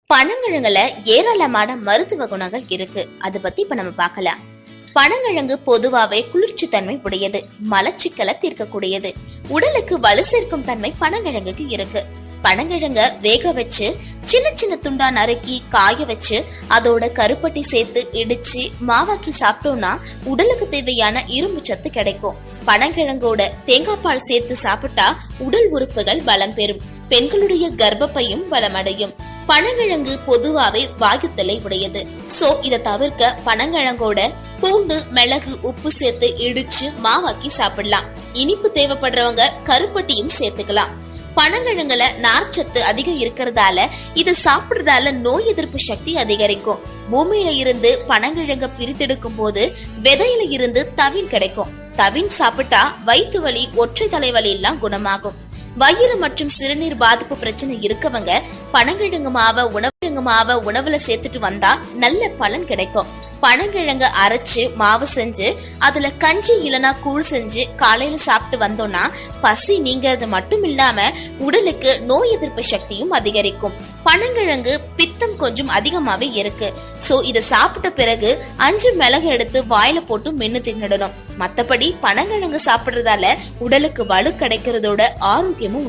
பனங்கிழங்குல ஏராளமான மருத்துவ குணங்கள் இருக்கு. அது பத்தி இப்ப நம்ம பார்க்கலாம். பனங்கிழங்கு பொதுவாவே குளிர்ச்சி தன்மை உடையது, மலச்சிக்கலை தீர்க்கக்கூடியது, உடலுக்கு வலு சேர்க்கும் தன்மை பனங்கிழங்குக்கு இருக்கு. பனங்கிழங்க வேக வச்சு சின்ன சின்ன துண்டா நறுக்கி காய வச்சு அதோட கருப்பட்டி சேர்த்து இடிச்சு மாவாக்கி சாப்பிட்டோம்னா உடலுக்கு தேவையான இரும்பு சத்து கிடைக்கும். பனங்கிழங்கோட தேங்காய் பால் சேர்த்து சாப்பிட்டா உடல் உறுப்புகள் பலம் பெறும், பெண்களுடைய கர்ப்பப்பையும் பலமடையும். பனங்கிழங்கு பொதுவாவே வாயுத்தலை உடையது. சோ இதை தவிர்க்க பனங்கிழங்கோட பூண்டு, மிளகு, உப்பு சேர்த்து இடிச்சு மாவாக்கி சாப்பிடலாம். இனிப்பு தேவைப்படுறவங்க கருப்பட்டியும் சேர்த்துக்கலாம். பனங்கிழங்குல நார்ச்சத்து அதிகம் இருக்கிறதால இதை சாப்பிடுறதால நோய் எதிர்ப்பு சக்தி அதிகரிக்கும். பூமியில இருந்து பனங்கிழங்க பிரித்தெடுக்கும் போது விதையில இருந்து தவின் கிடைக்கும். தவின் சாப்பிட்டா வயிற்று வலி, ஒற்றை தலைவலி எல்லாம் குணமாகும். வயிறு மற்றும் சிறுநீர் பாதிப்பு பிரச்சனை இருக்கவங்க பனங்கிழங்கு மாவை உணவுல சேர்த்துட்டு வந்தா நல்ல பலன் கிடைக்கும். பனங்கிழங்க அரைச்சு மாவு செஞ்சு அதுல கஞ்சி இல்லனா கூழ் செஞ்சு காலையில சாப்பிட்டு வந்தோம்னா பசி நீங்கிறது மட்டும் இல்லாம உடலுக்கு நோய் எதிர்ப்பு சக்தியும் அதிகரிக்கும். பனங்கிழங்கு பித்தம் கொஞ்சம் அதிகமாவே இருக்கு. சோ இத சாப்பிட்ட பிறகு 5 மிளகு எடுத்து வாயில போட்டு மென்னு தின்னுடணும். மத்தபடி பனங்கிழங்கு சாப்பிடுறதால உடலுக்கு வலு கிடைக்கிறதோட ஆரோக்கியமும்